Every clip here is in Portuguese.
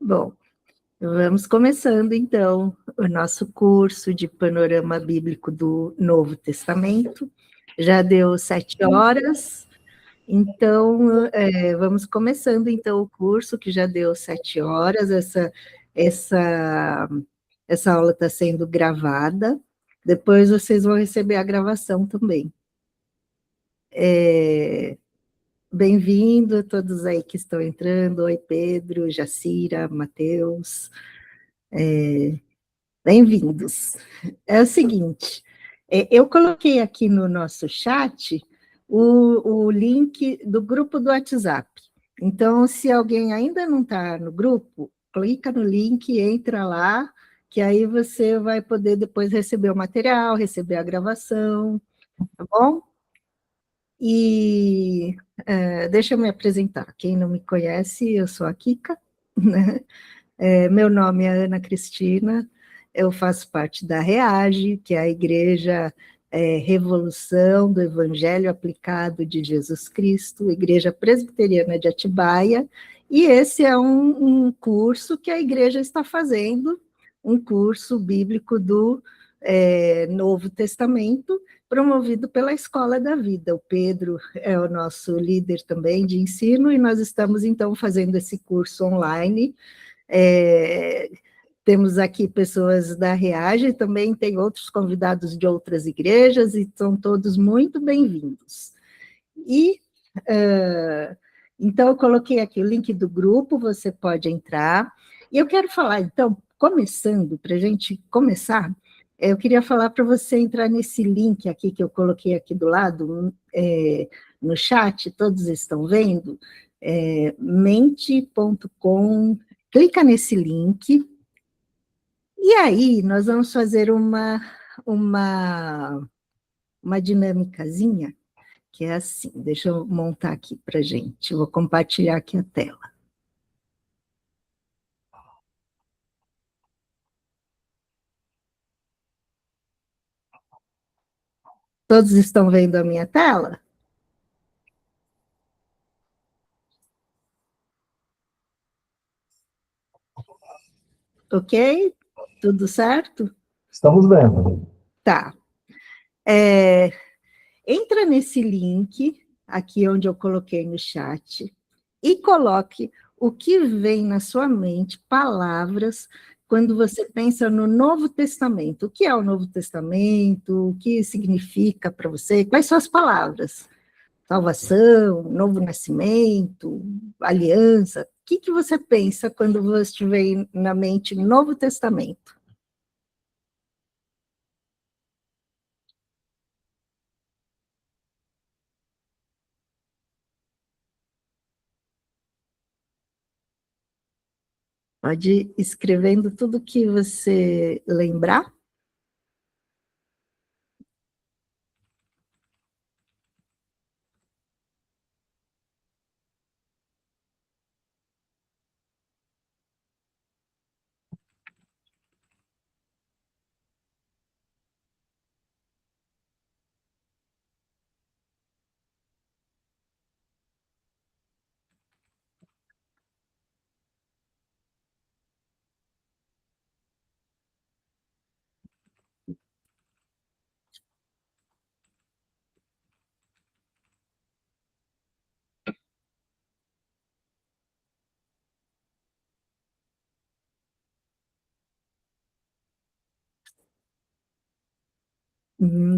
Bom, vamos começando então o nosso curso de Panorama Bíblico do Novo Testamento. Já deu 7 horas, então vamos começando então o curso que já deu 7 horas. Essa, essa aula está sendo gravada. Depois vocês vão receber a gravação também. Bem-vindo a todos aí que estão entrando. Oi, Pedro, Jacira, Matheus. Bem-vindos. É o seguinte, eu coloquei aqui no nosso chat o link do grupo do WhatsApp. Então, se alguém ainda não está no grupo, clica no link, entra lá, que aí você vai poder depois receber o material, receber a gravação, tá bom? E deixa eu me apresentar. Quem não me conhece, eu sou a Kika, né? Meu nome é Ana Cristina, eu faço parte da REAGE, que é a Igreja Revolução do Evangelho Aplicado de Jesus Cristo, Igreja Presbiteriana de Atibaia, e esse é um curso que a igreja está fazendo, um curso bíblico do Novo Testamento, promovido pela Escola da Vida. O Pedro é o nosso líder também de ensino, e nós estamos, então, fazendo esse curso online. Temos aqui pessoas da REAGE, também tem outros convidados de outras igrejas, e são todos muito bem-vindos. Então, eu coloquei aqui o link do grupo, você pode entrar, e eu quero falar, então, começando, para a gente começar, eu queria falar para você entrar nesse link aqui que eu coloquei aqui do lado, no chat, todos estão vendo, mente.com, clica nesse link, e aí nós vamos fazer uma dinâmicazinha, que é assim, deixa eu montar aqui para gente, eu vou compartilhar aqui a tela. Todos estão vendo a minha tela? Ok? Tudo certo? Estamos vendo. Tá. Entra nesse link, aqui onde eu coloquei no chat, e coloque o que vem na sua mente, palavras, quando você pensa no Novo Testamento. O que é o Novo Testamento? O que significa para você? Quais são as palavras? Salvação, novo nascimento, aliança. O que você pensa quando você tiver na mente Novo Testamento? Pode ir escrevendo tudo que você lembrar.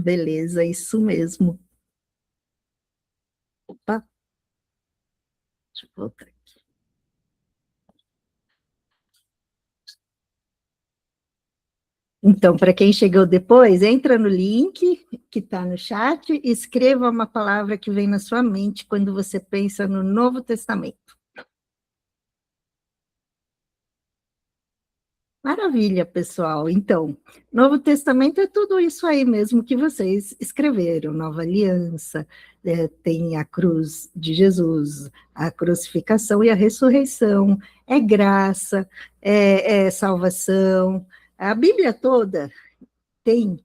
Beleza, isso mesmo. Opa, deixa eu voltar aqui. Então, para quem chegou depois, entra no link que está no chat e escreva uma palavra que vem na sua mente quando você pensa no Novo Testamento. Maravilha, pessoal. Então, Novo Testamento é tudo isso aí mesmo que vocês escreveram, Nova Aliança, tem a cruz de Jesus, a crucificação e a ressurreição, é graça, é salvação. A Bíblia toda tem,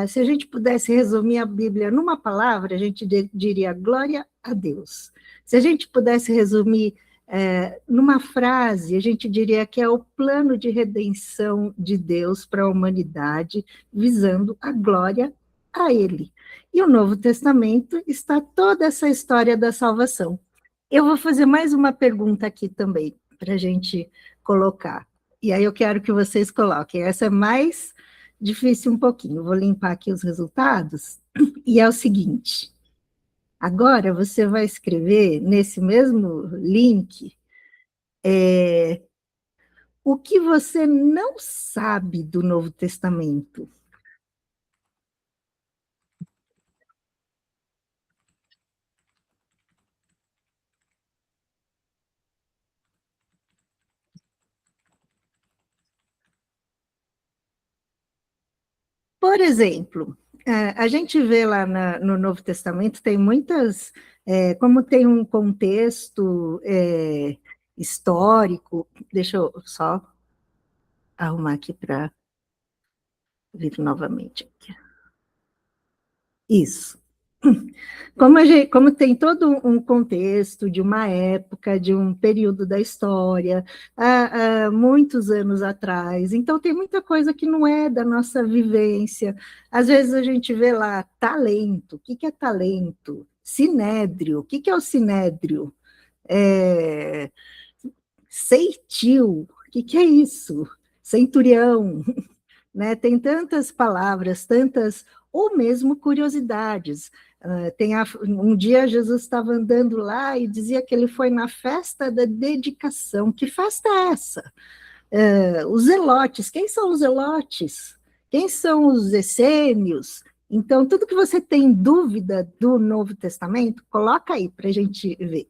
se a gente pudesse resumir a Bíblia numa palavra, a gente diria glória a Deus. Se a gente pudesse resumir Numa frase, a gente diria que é o plano de redenção de Deus para a humanidade, visando a glória a Ele. E o Novo Testamento está toda essa história da salvação. Eu vou fazer mais uma pergunta aqui também, para a gente colocar. E aí eu quero que vocês coloquem. Essa é mais difícil um pouquinho. Vou limpar aqui os resultados. E é o seguinte: agora você vai escrever nesse mesmo link o que você não sabe do Novo Testamento. Por exemplo, a gente vê lá no Novo Testamento, tem muitas, como tem um contexto histórico, deixa eu só arrumar aqui para vir novamente. Isso. Como tem todo um contexto de uma época, de um período da história, há muitos anos atrás, então tem muita coisa que não é da nossa vivência. Às vezes a gente vê lá talento, o que é talento? Sinédrio, o que é o sinédrio? É, ceitil, o que é isso? Centurião, né? Tem tantas palavras, tantas, ou mesmo curiosidades. Um dia Jesus estava andando lá e dizia que ele foi na festa da dedicação. Que festa é essa? Os zelotes. Quem são os zelotes? Quem são os essênios? Então, tudo que você tem dúvida do Novo Testamento, coloca aí para a gente ver.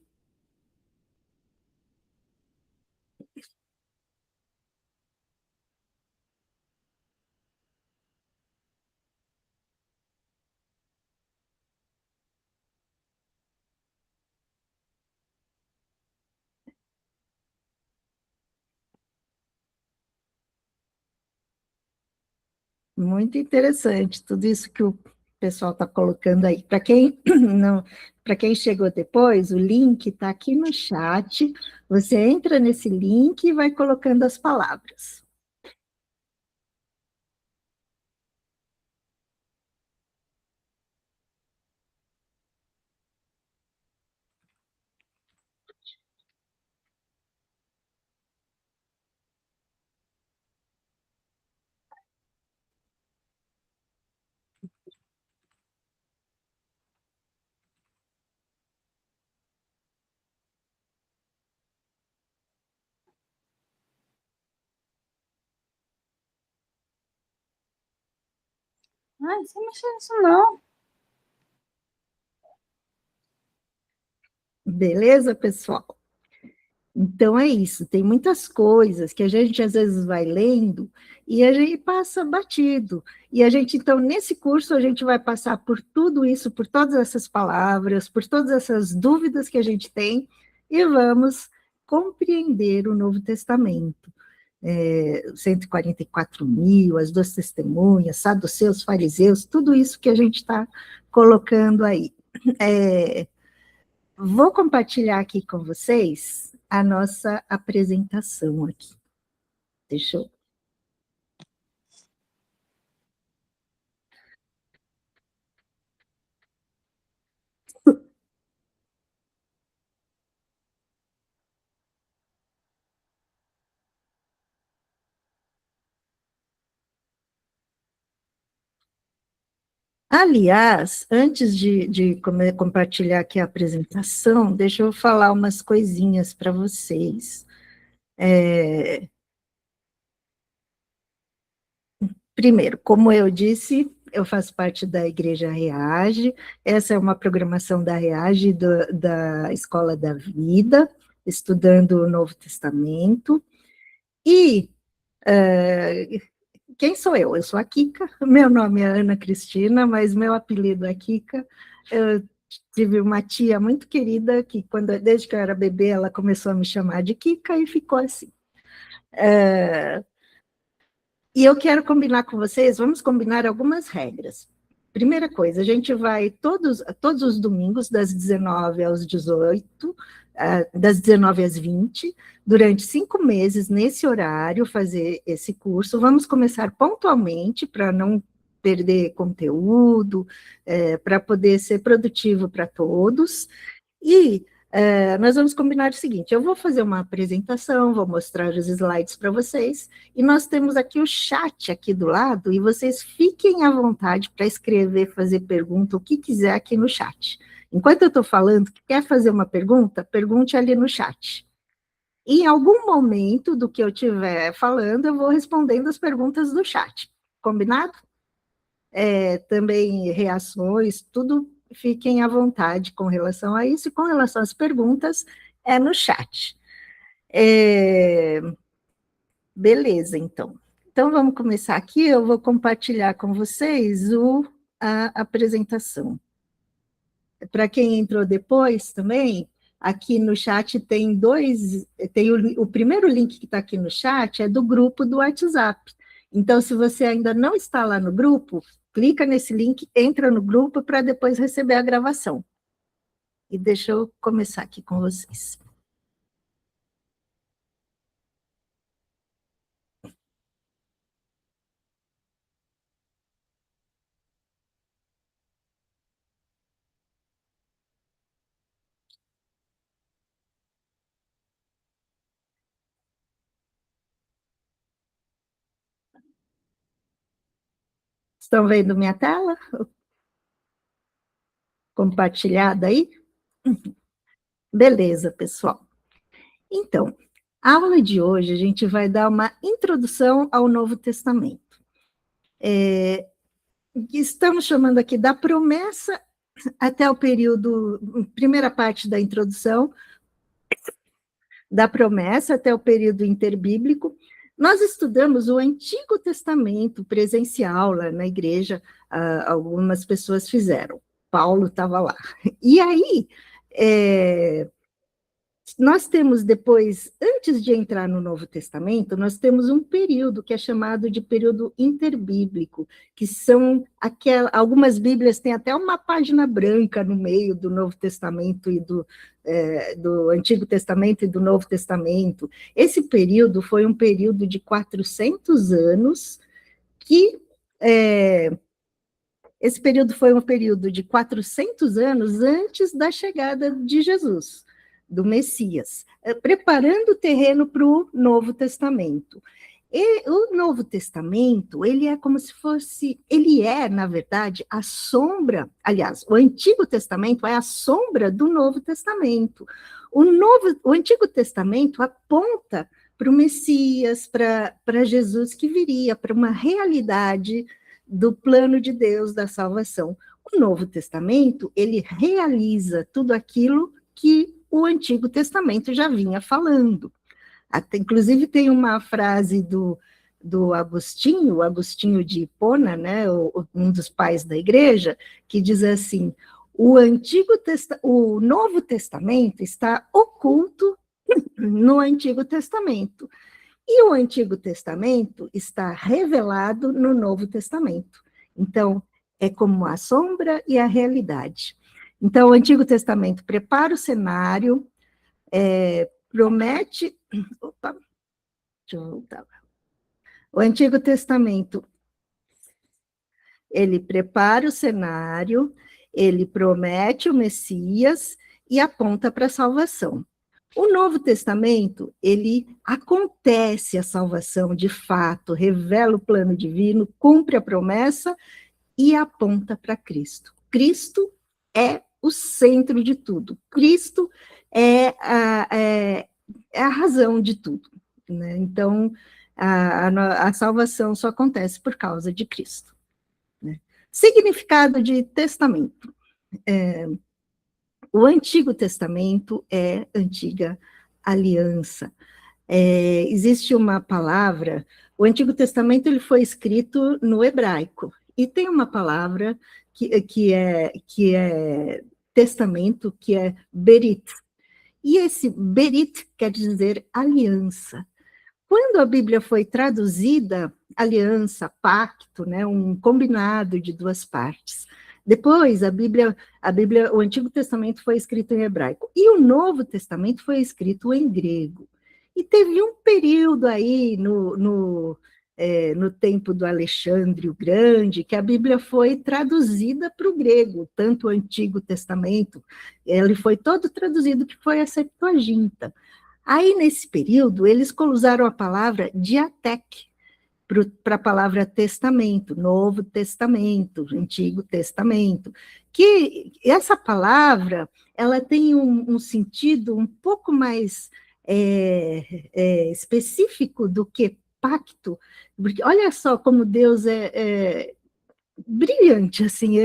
Muito interessante tudo isso que o pessoal está colocando aí. Para quem não, para quem chegou depois, o link está aqui no chat. Você entra nesse link e vai colocando as palavras. Ai, sem mexer nisso não. Beleza, pessoal? Então é isso, tem muitas coisas que a gente às vezes vai lendo e a gente passa batido. E a gente, então, nesse curso, a gente vai passar por tudo isso, por todas essas palavras, por todas essas dúvidas que a gente tem, e vamos compreender o Novo Testamento. 144.000, as duas testemunhas, saduceus, fariseus, tudo isso que a gente está colocando aí. Vou compartilhar aqui com vocês a nossa apresentação aqui. Deixa eu... Aliás, antes de compartilhar aqui a apresentação, deixa eu falar umas coisinhas para vocês. Primeiro, como eu disse, eu faço parte da Igreja Reage, essa é uma programação da Reage, da Escola da Vida, estudando o Novo Testamento, e quem sou eu? Eu sou a Kika, meu nome é Ana Cristina, mas meu apelido é Kika. Eu tive uma tia muito querida que, desde que eu era bebê, ela começou a me chamar de Kika e ficou assim. E eu quero combinar com vocês, vamos combinar algumas regras. Primeira coisa, a gente vai todos os domingos, das 19 às 18, das 19 às 20, durante 5 meses, nesse horário, fazer esse curso. Vamos começar pontualmente, para não perder conteúdo, para poder ser produtivo para todos. E nós vamos combinar o seguinte: eu vou fazer uma apresentação, vou mostrar os slides para vocês, e nós temos aqui o chat aqui do lado, e vocês fiquem à vontade para escrever, fazer pergunta, o que quiser aqui no chat. Enquanto eu estou falando, quer fazer uma pergunta, pergunte ali no chat. E em algum momento do que eu estiver falando, eu vou respondendo as perguntas do chat. Combinado? Também reações, tudo, fiquem à vontade com relação a isso, e com relação às perguntas, no chat. Beleza, então. Então, vamos começar aqui, eu vou compartilhar com vocês a apresentação. Para quem entrou depois também, aqui no chat tem o primeiro link que está aqui no chat é do grupo do WhatsApp. Então, se você ainda não está lá no grupo, clica nesse link, entra no grupo para depois receber a gravação. E deixa eu começar aqui com vocês. Estão vendo minha tela? Compartilhada aí? Beleza, pessoal. Então, a aula de hoje a gente vai dar uma introdução ao Novo Testamento. Estamos chamando aqui da promessa até o período, primeira parte da introdução, da promessa até o período interbíblico. Nós estudamos o Antigo Testamento presencial lá na igreja, algumas pessoas fizeram, Paulo estava lá. E aí, nós temos depois, antes de entrar no Novo Testamento, nós temos um período que é chamado de período interbíblico, que são algumas Bíblias têm até uma página branca no meio do Novo Testamento e do Antigo Testamento e do Novo Testamento. Esse período foi um período de 400 anos que... esse período foi um período de 400 anos antes da chegada de Jesus, do Messias, preparando o terreno para o Novo Testamento. E o Novo Testamento, ele é como se fosse, ele é, na verdade, a sombra, aliás, o Antigo Testamento é a sombra do Novo Testamento. O Antigo Testamento aponta para o Messias, para Jesus que viria, para uma realidade do plano de Deus da salvação. O Novo Testamento, ele realiza tudo aquilo que o Antigo Testamento já vinha falando. Inclusive tem uma frase do Agostinho, o Agostinho de Hipona, né, um dos pais da igreja, que diz assim: o Novo Testamento está oculto no Antigo Testamento, e o Antigo Testamento está revelado no Novo Testamento. Então, é como a sombra e a realidade. Então, o Antigo Testamento prepara o cenário, promete... Opa, deixa eu voltar. O Antigo Testamento, ele prepara o cenário, ele promete o Messias e aponta para a salvação. O Novo Testamento, ele acontece a salvação de fato, revela o plano divino, cumpre a promessa e aponta para Cristo. Cristo é o centro de tudo. Cristo é a razão de tudo, né? Então, a salvação só acontece por causa de Cristo, né? Significado de testamento. O Antigo Testamento é antiga aliança. Existe uma palavra, o Antigo Testamento ele foi escrito no hebraico, e tem uma palavra que é testamento, que é berit. E esse berit quer dizer aliança. Quando a Bíblia foi traduzida, aliança, pacto, né, um combinado de duas partes. Depois, a Bíblia, o Antigo Testamento foi escrito em hebraico, e o Novo Testamento foi escrito em grego. E teve um período aí no tempo do Alexandre o Grande, que a Bíblia foi traduzida para o grego, tanto o Antigo Testamento, ele foi todo traduzido, que foi a Septuaginta. Aí, nesse período, eles usaram a palavra diatec, para a palavra testamento, Novo Testamento, Antigo Testamento, que essa palavra ela tem um sentido um pouco mais específico do que pacto, porque olha só como Deus é brilhante, assim,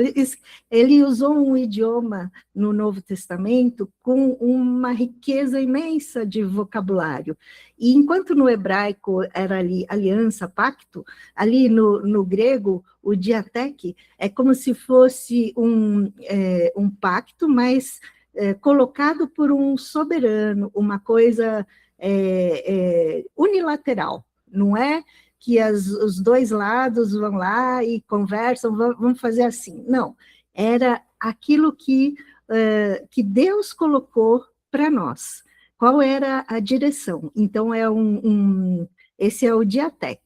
ele usou um idioma no Novo Testamento com uma riqueza imensa de vocabulário, e enquanto no hebraico era ali aliança, pacto, ali no grego, o diateque é como se fosse um pacto, mas colocado por um soberano, uma coisa unilateral, não é que os dois lados vão lá e conversam, vamos fazer assim. Não, era aquilo que Deus colocou para nós. Qual era a direção? Então, esse é o diatec.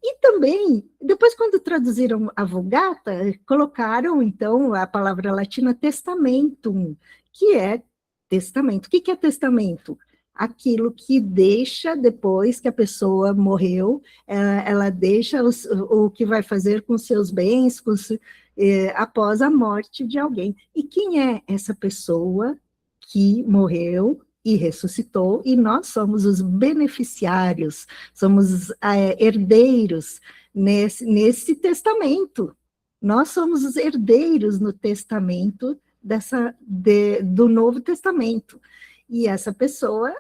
E também, depois, quando traduziram a Vulgata, colocaram, então, a palavra latina testamentum, que é testamento. O que é testamento? Aquilo que deixa, depois que a pessoa morreu, ela deixa o que vai fazer com seus bens, após a morte de alguém. E quem é essa pessoa que morreu e ressuscitou, e nós somos os beneficiários, somos herdeiros nesse testamento. Nós somos os herdeiros no testamento do Novo Testamento. E essa pessoa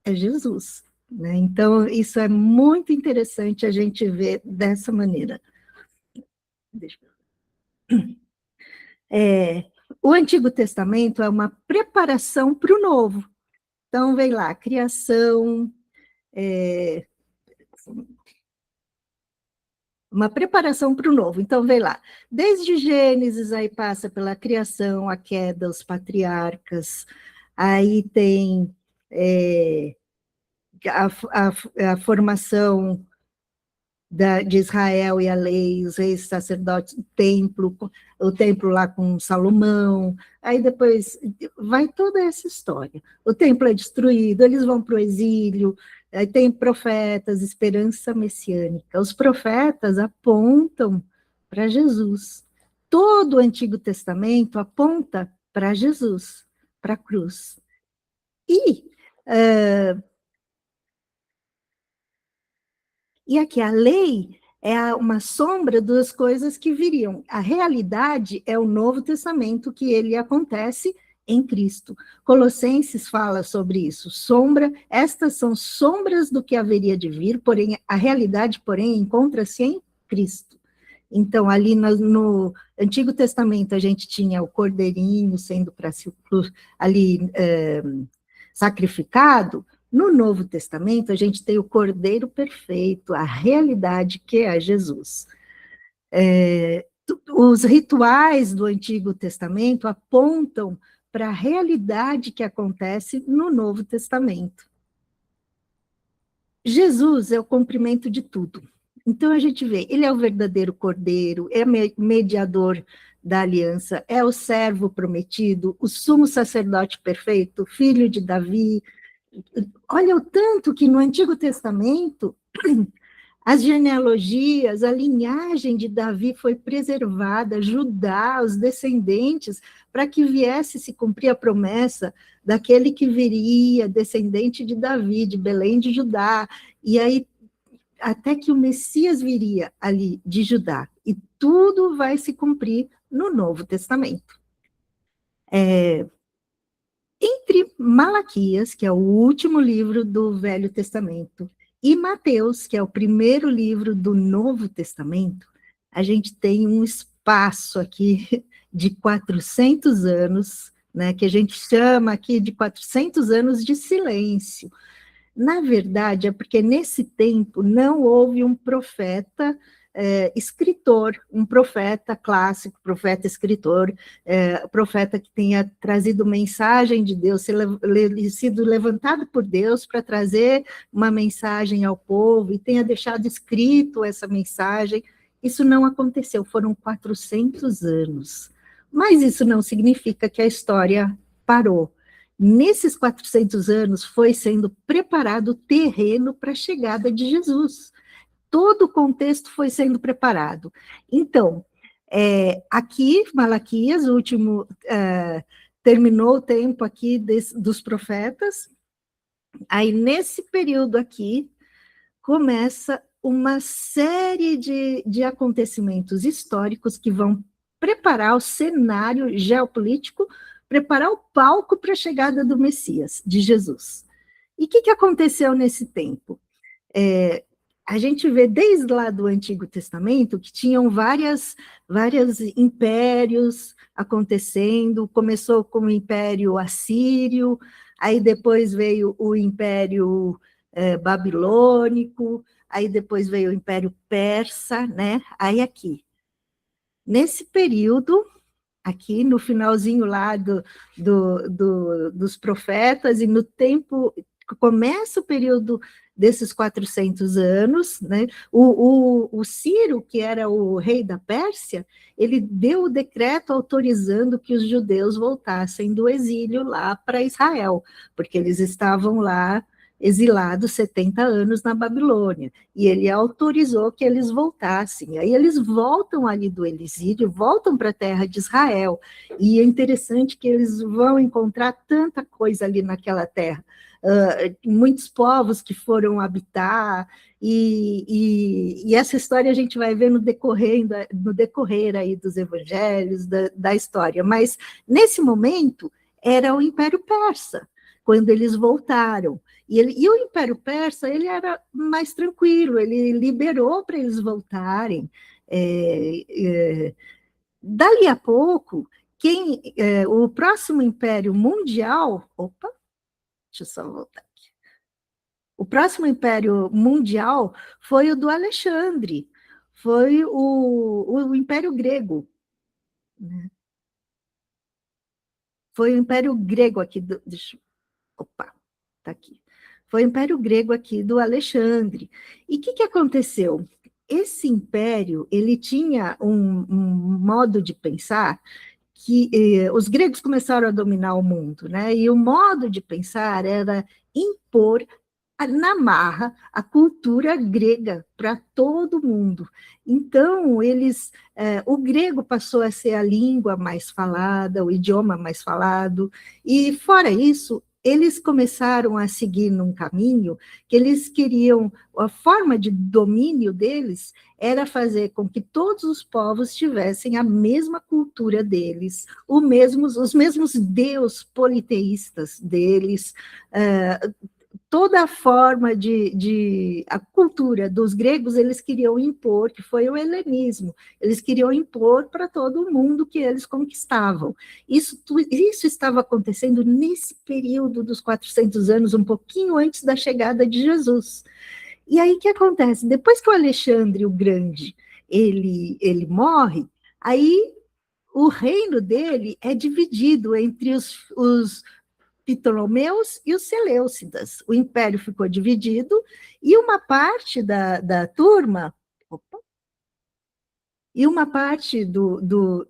é Jesus, né? Então, isso é muito interessante a gente ver dessa maneira. O Antigo Testamento é uma preparação para o Novo. Então, vem lá, criação, uma preparação para o Novo. Então, vem lá, desde Gênesis, aí passa pela criação, a queda, os patriarcas, aí tem a formação de Israel e a lei, os reis sacerdotes, o templo lá com Salomão, aí depois vai toda essa história. O templo é destruído, eles vão para o exílio, aí tem profetas, esperança messiânica. Os profetas apontam para Jesus. Todo o Antigo Testamento aponta para Jesus, para a cruz. E aqui a lei é uma sombra das coisas que viriam. A realidade é o Novo Testamento, que ele acontece em Cristo. Colossenses fala sobre isso. Estas são sombras do que haveria de vir, porém a realidade, porém, encontra-se em Cristo. Então, ali no Antigo Testamento, a gente tinha o cordeirinho sendo sacrificado. No Novo Testamento, a gente tem o Cordeiro Perfeito, a realidade que é Jesus. Os rituais do Antigo Testamento apontam para a realidade que acontece no Novo Testamento. Jesus é o cumprimento de tudo. Então, a gente vê, ele é o verdadeiro Cordeiro, é mediador da aliança, é o servo prometido, o sumo sacerdote perfeito, filho de Davi. Olha o tanto que no Antigo Testamento as genealogias, a linhagem de Davi foi preservada, Judá, os descendentes, para que viesse se cumprir a promessa daquele que viria, descendente de Davi, de Belém de Judá, e aí até que o Messias viria ali de Judá, e tudo vai se cumprir no Novo Testamento. Entre Malaquias, que é o último livro do Velho Testamento, e Mateus, que é o primeiro livro do Novo Testamento, a gente tem um espaço aqui de 400 anos, né, que a gente chama aqui de 400 anos de silêncio. Na verdade, é porque nesse tempo não houve um profeta escritor, um profeta clássico, profeta escritor, profeta que tenha trazido mensagem de Deus, sido levantado por Deus para trazer uma mensagem ao povo e tenha deixado escrito essa mensagem. Isso não aconteceu, foram 400 anos. Mas isso não significa que a história parou. Nesses 400 anos foi sendo preparado o terreno para a chegada de Jesus. Todo o contexto foi sendo preparado. Então, aqui, Malaquias, o último, terminou o tempo aqui dos profetas, aí nesse período aqui, começa uma série de acontecimentos históricos que vão preparar o cenário geopolítico, preparar o palco para a chegada do Messias, de Jesus. E o que aconteceu nesse tempo? A gente vê desde lá do Antigo Testamento que tinham vários impérios acontecendo, começou com o Império Assírio, aí depois veio o Império Babilônico, aí depois veio o Império Persa, né? Aí aqui, nesse período, aqui no finalzinho lá dos profetas, e no tempo, começa o período desses 400 anos, né? O Ciro, que era o rei da Pérsia, ele deu o decreto autorizando que os judeus voltassem do exílio lá para Israel, porque eles estavam lá exilados 70 anos na Babilônia, e ele autorizou que eles voltassem. Aí eles voltam ali do exílio, voltam para a terra de Israel, e é interessante que eles vão encontrar tanta coisa ali naquela terra, muitos povos que foram habitar, e essa história a gente vai ver no decorrer aí dos evangelhos, da história, mas nesse momento era o Império Persa, quando eles voltaram. E o Império Persa, ele era mais tranquilo, ele liberou para eles voltarem. Dali a pouco, o próximo Império Mundial... Opa, deixa eu só voltar aqui. O próximo Império Mundial foi o do Alexandre, foi o Império Grego, né? Foi o Império Grego aqui, opa, está aqui. Foi o Império Grego aqui do Alexandre. E o que aconteceu? Esse império, ele tinha um modo de pensar que os gregos começaram a dominar o mundo, né? E o modo de pensar era impor na marra a cultura grega para todo mundo. Então, o grego passou a ser a língua mais falada, o idioma mais falado, e fora isso, eles começaram a seguir num caminho que eles queriam, a forma de domínio deles era fazer com que todos os povos tivessem a mesma cultura deles, os mesmos deus politeístas deles, toda a forma a cultura dos gregos eles queriam impor, que foi o helenismo, eles queriam impor para todo mundo que eles conquistavam. Isso estava acontecendo nesse período dos 400 anos, um pouquinho antes da chegada de Jesus. E aí o que acontece? Depois que o Alexandre o Grande ele morre, aí o reino dele é dividido entre os Ptolomeus e os Seleucidas. O império ficou dividido e uma parte da turma, e uma parte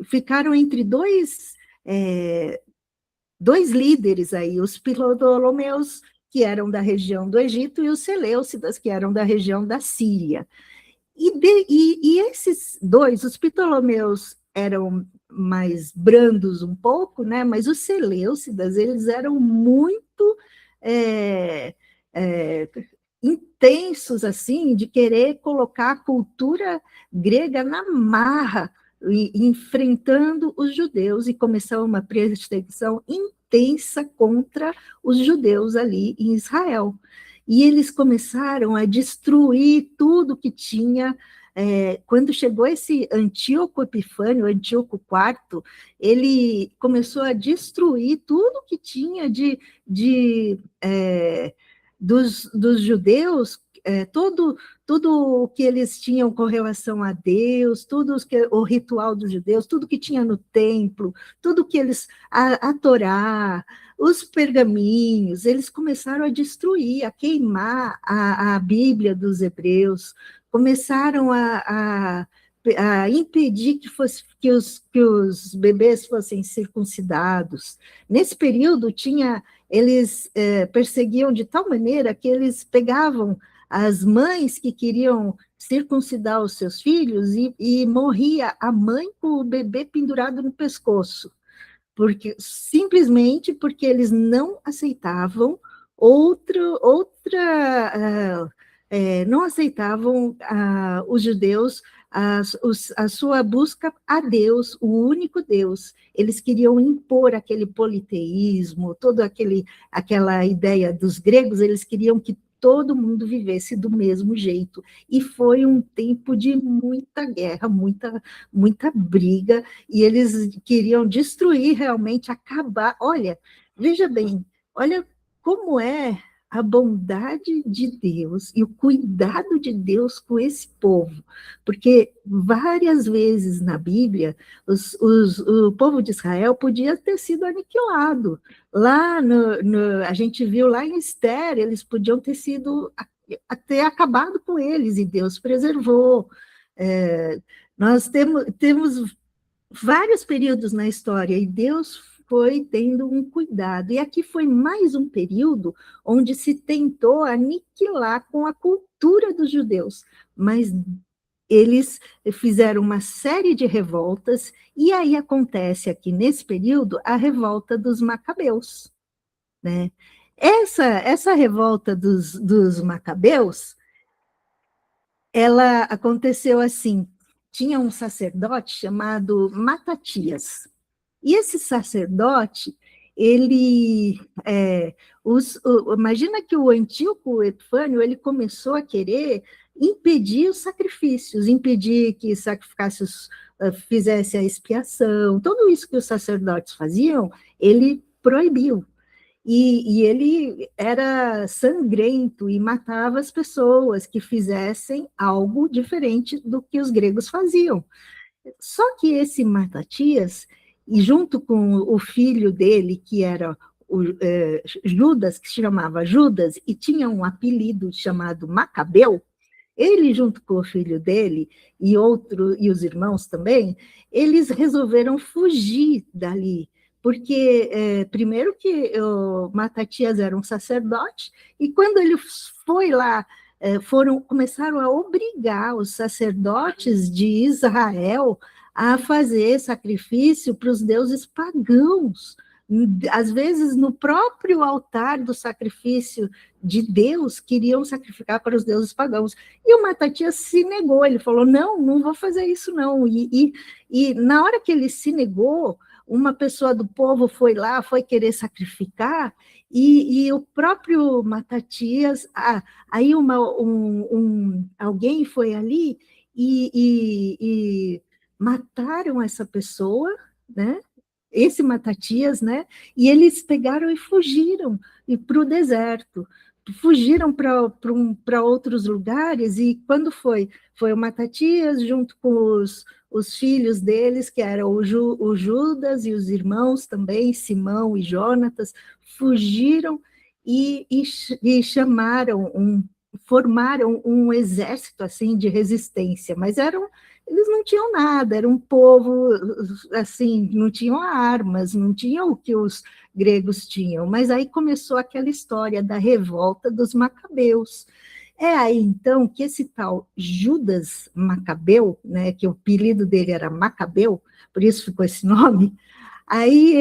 ficaram entre dois líderes aí, os Ptolomeus, que eram da região do Egito, e os Seleucidas, que eram da região da Síria. E esses dois, os Ptolomeus eram mais brandos um pouco, né? Mas os Seleucidas, eles eram muito intensos, assim, de querer colocar a cultura grega na marra, enfrentando os judeus, e começou uma perseguição intensa contra os judeus ali em Israel. E eles começaram a destruir tudo que tinha. Quando chegou esse Antíoco Epifânio, Antíoco IV, ele começou a destruir tudo que tinha dos judeus, todo tudo o que eles tinham com relação a Deus, o ritual dos judeus, tudo que tinha no templo, tudo que eles, a Torá, os pergaminhos, eles começaram a destruir, a queimar a Bíblia dos hebreus, começaram a impedir que os bebês fossem circuncidados. Nesse período, eles perseguiam de tal maneira que eles pegavam as mães que queriam circuncidar os seus filhos e morria a mãe com o bebê pendurado no pescoço, simplesmente porque eles não aceitavam não aceitavam os judeus a sua busca a Deus, o único Deus. Eles queriam impor aquele politeísmo, aquela ideia dos gregos, eles queriam que todo mundo vivesse do mesmo jeito. E foi um tempo de muita guerra, muita briga, e eles queriam destruir, realmente, acabar. Olha, veja bem, olha como é a bondade de Deus e o cuidado de Deus com esse povo, porque várias vezes na Bíblia o povo de Israel podia ter sido aniquilado. Lá a gente viu lá em Esther, eles podiam ter sido até acabado com eles, e Deus preservou. Nós temos vários períodos na história, e Deus foi tendo um cuidado. E aqui foi mais um período onde se tentou aniquilar com a cultura dos judeus, mas eles fizeram uma série de revoltas, e aí acontece aqui nesse período a revolta dos Macabeus, né? Essa revolta dos Macabeus, ela aconteceu assim: tinha um sacerdote chamado Matatias, e esse sacerdote, imagina que o Antíoco Epifânio, ele começou a querer impedir os sacrifícios, impedir que sacrificasse fizesse a expiação, tudo isso que os sacerdotes faziam, ele proibiu. E ele era sangrento e matava as pessoas que fizessem algo diferente do que os gregos faziam. Só que esse Matatias, e junto com o filho dele, que era Judas, que se chamava Judas, e tinha um apelido chamado Macabeu, ele, junto com o filho dele, e os irmãos também, eles resolveram fugir dali, porque, primeiro que o Matatias era um sacerdote, e quando ele foi lá, começaram a obrigar os sacerdotes de Israel a fazer sacrifício para os deuses pagãos. Às vezes, no próprio altar do sacrifício de Deus, queriam sacrificar para os deuses pagãos. E o Matatias se negou, ele falou, não vou fazer isso não. E na hora que ele se negou, uma pessoa do povo foi lá, foi querer sacrificar, e o próprio Matatias, aí alguém foi ali e mataram essa pessoa, né? Esse Matatias, né? E eles pegaram e fugiram para o deserto, fugiram para outros lugares, e quando foi o Matatias junto com os filhos deles, que eram o Judas e os irmãos também, Simão e Jonatas, fugiram e formaram um exército assim de resistência, mas eles não tinham nada, era um povo assim, não tinham armas, não tinham o que os gregos tinham, mas aí começou aquela história da revolta dos Macabeus. É aí, então, que esse tal Judas Macabeu, né, que o apelido dele era Macabeu, por isso ficou esse nome, aí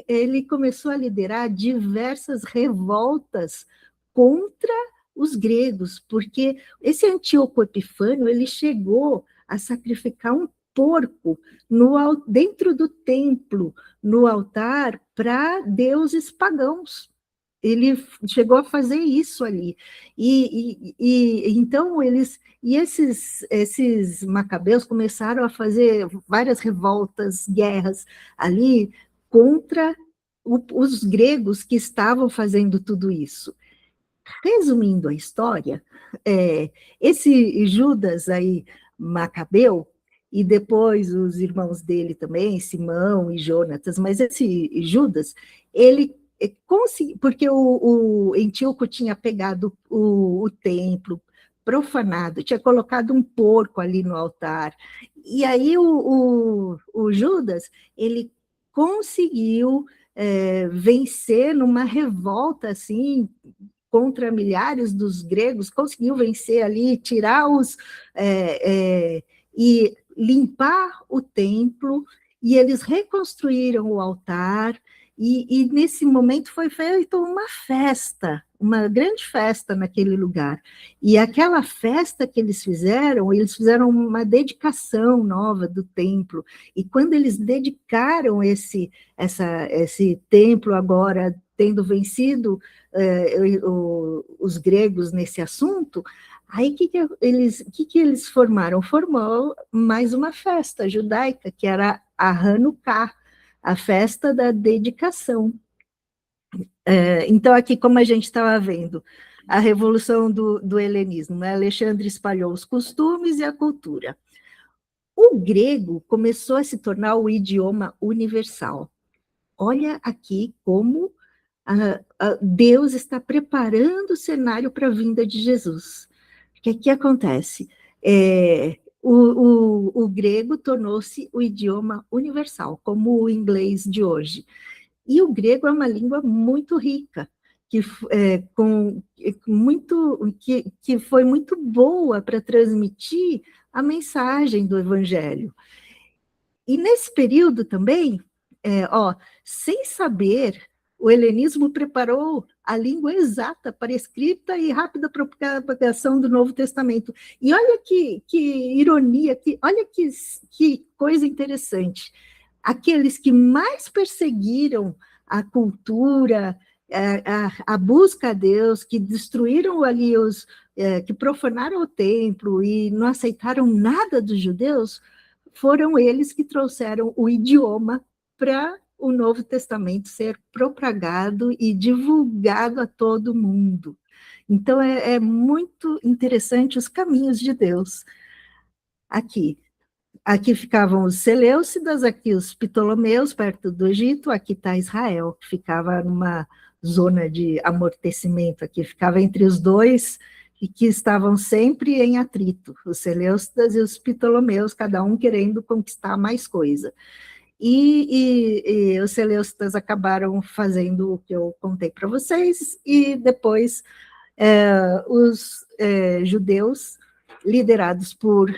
ele começou a liderar diversas revoltas contra os gregos, porque esse Antíoco Epifânio, ele chegou a sacrificar um porco dentro do templo, no altar, para deuses pagãos. Ele chegou a fazer isso ali. Então esses macabeus começaram a fazer várias revoltas, guerras ali contra os gregos que estavam fazendo tudo isso. Resumindo a história, esse Judas aí, Macabeu, e depois os irmãos dele também, Simão e Jonatas, mas esse Judas, ele conseguiu, porque o Antíoco tinha pegado o templo, profanado, tinha colocado um porco ali no altar, e aí o Judas, ele conseguiu vencer numa revolta assim, contra milhares dos gregos, conseguiu vencer ali, tirar e limpar o templo, e eles reconstruíram o altar, e nesse momento foi feita uma festa, uma grande festa naquele lugar. E aquela festa que eles fizeram uma dedicação nova do templo, e quando eles dedicaram esse templo agora, tendo vencido os gregos nesse assunto, aí que eles formaram? Formou mais uma festa judaica, que era a Hanukkah, a festa da dedicação. Então, aqui, como a gente estava vendo, a revolução do helenismo, né? Alexandre espalhou os costumes e a cultura. O grego começou a se tornar o idioma universal. Olha aqui como Deus está preparando o cenário para a vinda de Jesus. O que acontece? O grego tornou-se o idioma universal, como o inglês de hoje. E o grego é uma língua muito rica, que foi muito boa para transmitir a mensagem do evangelho. E nesse período também, sem saber, o helenismo preparou a língua exata para a escrita e rápida propagação do Novo Testamento. E olha que ironia, olha que coisa interessante. Aqueles que mais perseguiram a cultura, a busca a Deus, que destruíram ali que profanaram o templo e não aceitaram nada dos judeus, foram eles que trouxeram o idioma para o Novo Testamento ser propagado e divulgado a todo mundo. Então, é muito interessante os caminhos de Deus. Aqui ficavam os Seleucidas, aqui os Ptolomeus, perto do Egito, aqui está Israel, que ficava numa zona de amortecimento, aqui ficava entre os dois, e que estavam sempre em atrito, os Seleucidas e os Ptolomeus, cada um querendo conquistar mais coisa. E os Seleucidas acabaram fazendo o que eu contei para vocês, e depois os judeus, liderados por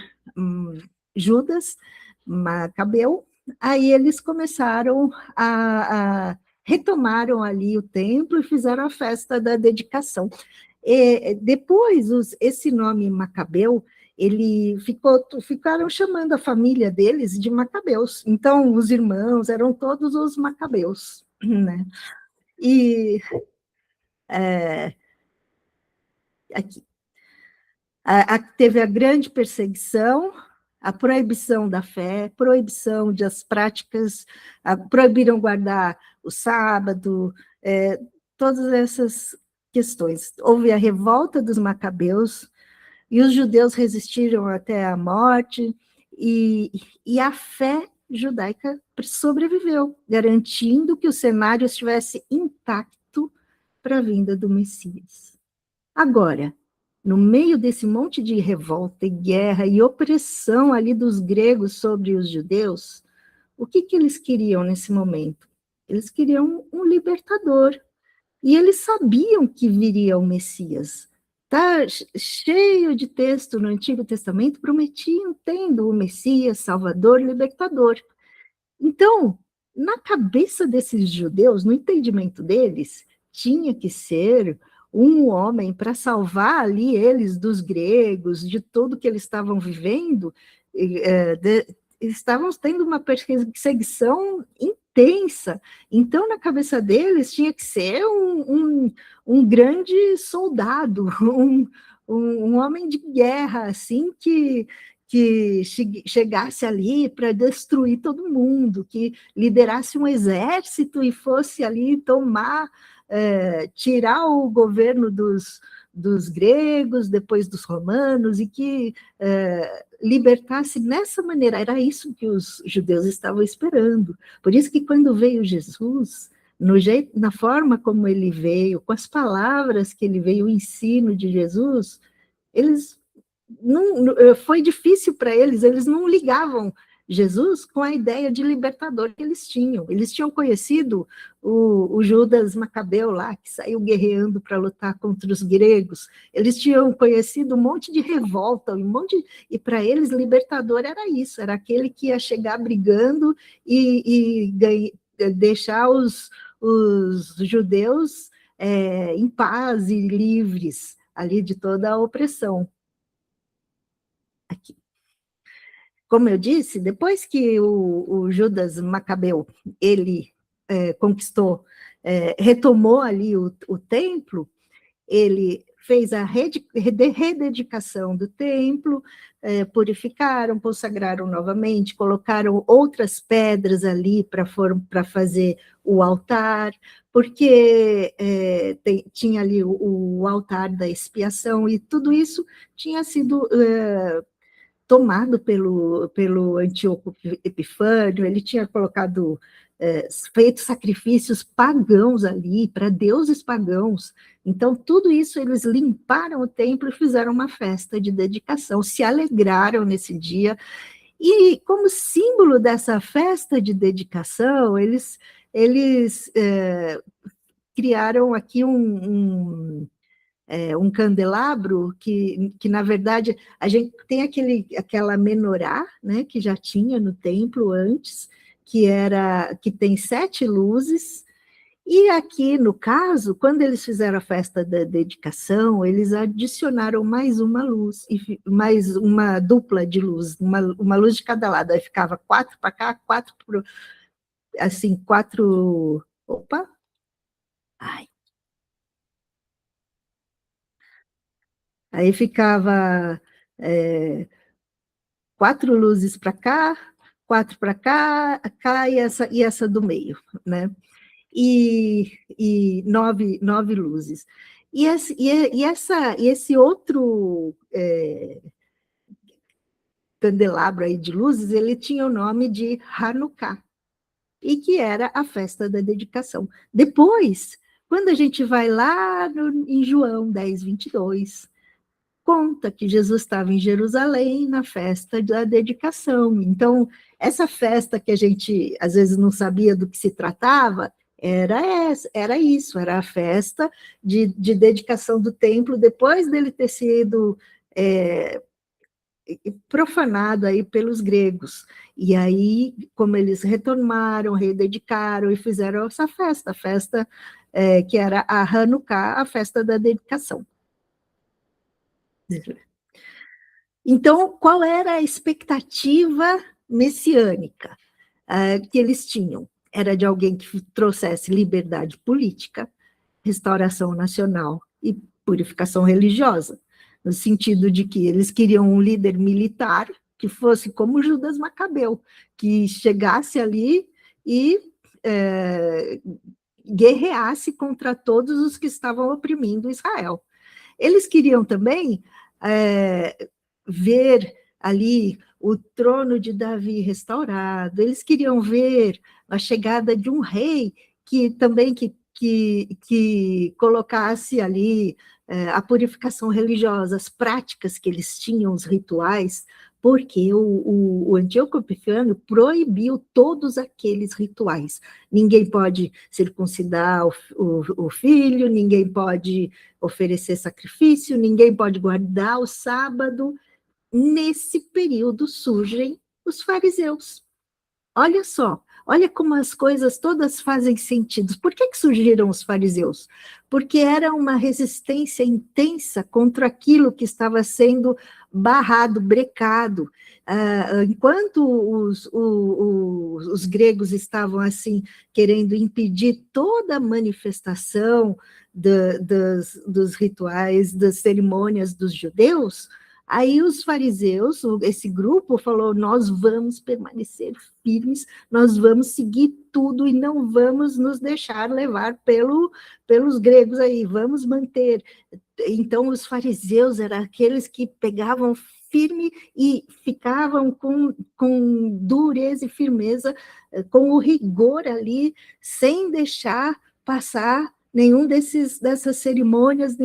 Judas Macabeu, aí eles começaram retomaram ali o templo e fizeram a festa da dedicação. Depois, esse nome Macabeu, ficaram chamando a família deles de Macabeus. Então, os irmãos eram todos os Macabeus, né? E aqui teve a grande perseguição, a proibição da fé, proibição das práticas, proibiram guardar o sábado, todas essas questões. Houve a revolta dos Macabeus, e os judeus resistiram até a morte, e a fé judaica sobreviveu, garantindo que o cenário estivesse intacto para a vinda do Messias. Agora, no meio desse monte de revolta e guerra e opressão ali dos gregos sobre os judeus, o que eles queriam nesse momento? Eles queriam um libertador, e eles sabiam que viria o Messias. Está cheio de texto no Antigo Testamento prometiam, tendo o Messias, Salvador, Libertador. Então, na cabeça desses judeus, no entendimento deles, tinha que ser um homem para salvar ali eles dos gregos, de tudo que eles estavam vivendo, estavam tendo uma perseguição intensa. Então, na cabeça deles, tinha que ser um grande soldado, um homem de guerra, assim, que chegasse ali para destruir todo mundo, que liderasse um exército e fosse ali tomar tirar o governo dos gregos, depois dos romanos, e que libertasse nessa maneira. Era isso que os judeus estavam esperando. Por isso que quando veio Jesus, na forma como ele veio, com as palavras que ele veio, o ensino de Jesus, eles foi difícil para eles não ligavam Jesus com a ideia de libertador que eles tinham. Eles tinham conhecido o Judas Macabeu lá, que saiu guerreando para lutar contra os gregos. Eles tinham conhecido um monte de revolta, e para eles libertador era isso, era aquele que ia chegar brigando e deixar os judeus em paz e livres ali de toda a opressão. Aqui. Como eu disse, depois que o Judas Macabeu ele conquistou, retomou ali o templo, ele fez a rededicação do templo, purificaram, consagraram novamente, colocaram outras pedras ali para fazer o altar, porque tinha ali o altar da expiação, e tudo isso tinha sido tomado pelo Antíoco Epifânio. Ele tinha colocado, feito sacrifícios pagãos ali, para deuses pagãos. Então, tudo isso, eles limparam o templo e fizeram uma festa de dedicação, se alegraram nesse dia, e como símbolo dessa festa de dedicação, eles criaram aqui um candelabro que, na verdade, a gente tem aquela menorá, né, que já tinha no templo antes, que tem 7 luzes, e aqui, no caso, quando eles fizeram a festa da dedicação, eles adicionaram mais uma luz, mais uma dupla de luz, uma luz de cada lado, aí ficava 4 para cá, 4 para... assim, 4... Opa! Ai. Aí ficava 4 luzes para cá, 4 para cá e essa do meio, né? E 9 luzes. E esse outro candelabro aí de luzes, ele tinha o nome de Hanukkah, e que era a festa da dedicação. Depois, quando a gente vai lá em João 10:22, conta que Jesus estava em Jerusalém na festa da dedicação. Então, essa festa que a gente às vezes não sabia do que se tratava, era isso, era a festa de dedicação do templo, depois dele ter sido profanado aí pelos gregos. E aí, como eles retornaram, rededicaram e fizeram essa festa, a festa que era a Hanukkah, a festa da dedicação. Então, qual era a expectativa messiânica que eles tinham? Era de alguém que trouxesse liberdade política, restauração nacional e purificação religiosa, no sentido de que eles queriam um líder militar que fosse como Judas Macabeu, que chegasse ali e guerreasse contra todos os que estavam oprimindo Israel. Eles queriam também ver ali o trono de Davi restaurado, eles queriam ver a chegada de um rei que também que colocasse ali a purificação religiosa, as práticas que eles tinham, os rituais, porque o Antíoco Epifânio proibiu todos aqueles rituais. Ninguém pode circuncidar o filho, ninguém pode oferecer sacrifício, ninguém pode guardar o sábado. Nesse período surgem os fariseus. Olha só, olha como as coisas todas fazem sentido. Por que surgiram os fariseus? Porque era uma resistência intensa contra aquilo que estava sendo barrado, brecado. Enquanto os gregos estavam assim querendo impedir toda a manifestação dos rituais, das cerimônias dos judeus, Aí os fariseus, esse grupo, falou: nós vamos permanecer firmes, nós vamos seguir tudo e não vamos nos deixar levar pelos gregos aí, vamos manter. Então, os fariseus eram aqueles que pegavam firme e ficavam com dureza e firmeza, com o rigor ali, sem deixar passar nenhum dessas cerimônias,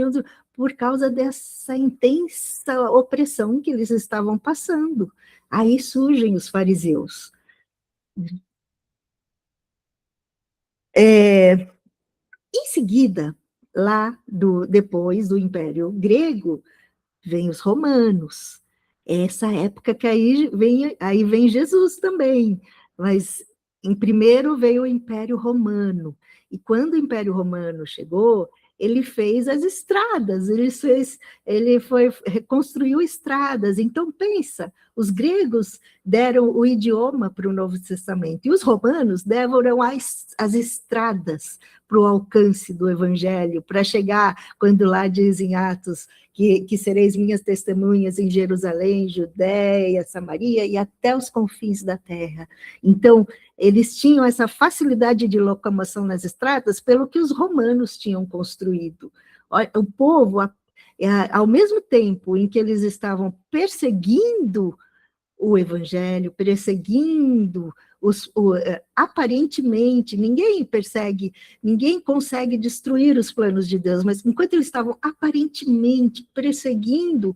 por causa dessa intensa opressão que eles estavam passando. Aí surgem os fariseus. Em seguida, depois do Império Grego, vem os romanos. Essa época que aí vem Jesus também, mas em primeiro veio o Império Romano. E quando o Império Romano chegou, ele fez as estradas, ele foi reconstruiu estradas. Então pensa, os gregos deram o idioma para o Novo Testamento e os romanos deram as estradas para o alcance do Evangelho, para chegar, quando lá diz em Atos que sereis minhas testemunhas em Jerusalém, Judéia, Samaria e até os confins da terra. Então, eles tinham essa facilidade de locomoção nas estradas pelo que os romanos tinham construído. O povo, ao mesmo tempo em que eles estavam perseguindo o evangelho, perseguindo aparentemente, ninguém persegue, ninguém consegue destruir os planos de Deus, mas enquanto eles estavam aparentemente perseguindo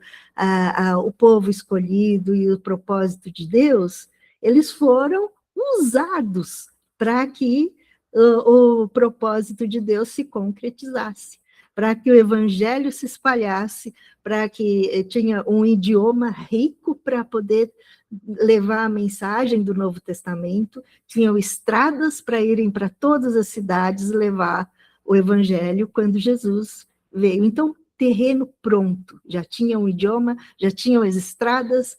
o povo escolhido e o propósito de Deus, eles foram usados para que o propósito de Deus se concretizasse, para que o evangelho se espalhasse, para que tinha um idioma rico para poder levar a mensagem do Novo Testamento, tinham estradas para irem para todas as cidades levar o evangelho quando Jesus veio. Então, terreno pronto, já tinham o idioma, já tinham as estradas,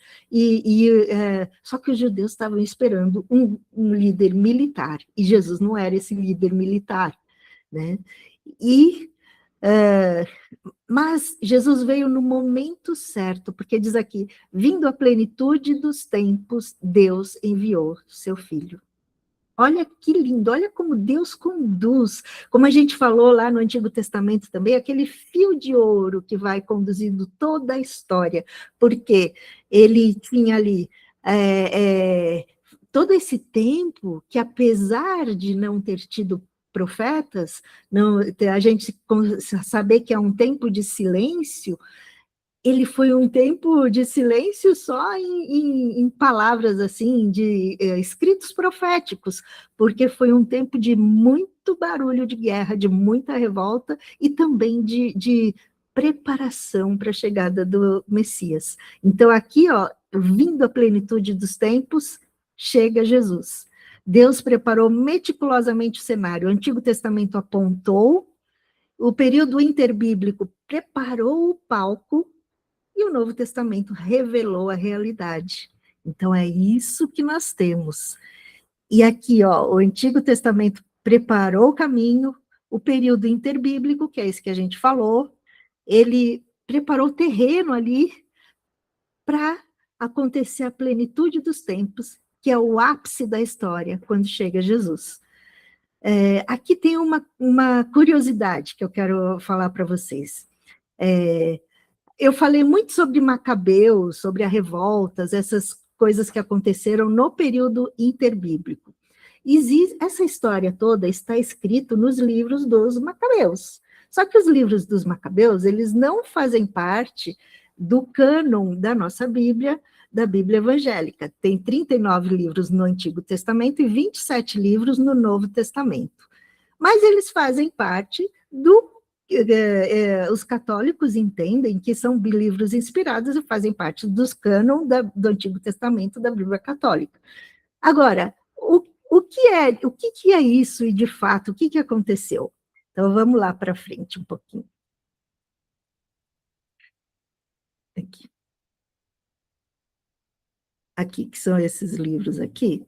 só que os judeus estavam esperando um líder militar, e Jesus não era esse líder militar, né? Mas Jesus veio no momento certo, porque diz aqui, vindo à plenitude dos tempos, Deus enviou seu Filho. Olha que lindo, olha como Deus conduz, como a gente falou lá no Antigo Testamento também, aquele fio de ouro que vai conduzindo toda a história, porque ele tinha ali todo esse tempo que, apesar de não ter tido profetas, não, a gente saber que é um tempo de silêncio, ele foi um tempo de silêncio só em palavras assim, de escritos proféticos, porque foi um tempo de muito barulho de guerra, de muita revolta e também de preparação para a chegada do Messias. Então aqui, ó, vindo a plenitude dos tempos, chega Jesus. Deus preparou meticulosamente o cenário. O Antigo Testamento apontou, o período interbíblico preparou o palco, e o Novo Testamento revelou a realidade. Então, é isso que nós temos. E aqui, ó, o Antigo Testamento preparou o caminho, o período interbíblico, que é esse que a gente falou, ele preparou o terreno ali para acontecer a plenitude dos tempos, que é o ápice da história, quando chega Jesus. Aqui tem uma curiosidade que eu quero falar para vocês. Eu falei muito sobre Macabeus, sobre a revoltas, essas coisas que aconteceram no período interbíblico. Essa história toda está escrita nos livros dos Macabeus. Só que os livros dos Macabeus, eles não fazem parte do cânon da nossa Bíblia, da Bíblia evangélica. Tem 39 livros no Antigo Testamento e 27 livros no Novo Testamento. Mas eles fazem parte os católicos entendem que são livros inspirados e fazem parte dos cânon do Antigo Testamento da Bíblia Católica. Agora, o que é isso e, de fato, o que aconteceu? Então, vamos lá para frente um pouquinho. Aqui, que são esses livros aqui.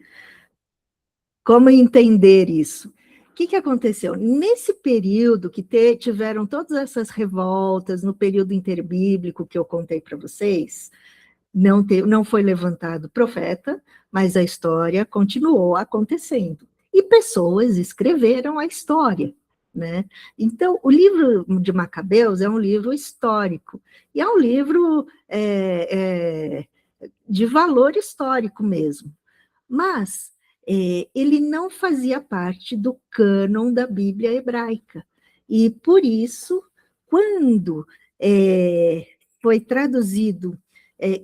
Como entender isso? que aconteceu? Nesse período que tiveram todas essas revoltas, no período interbíblico que eu contei para vocês, não foi levantado profeta, mas a história continuou acontecendo. E pessoas escreveram a história, né? Então, o livro de Macabeus é um livro histórico, e é um livro de valor histórico mesmo. Mas ele não fazia parte do cânon da Bíblia hebraica. E, por isso, quando foi traduzido,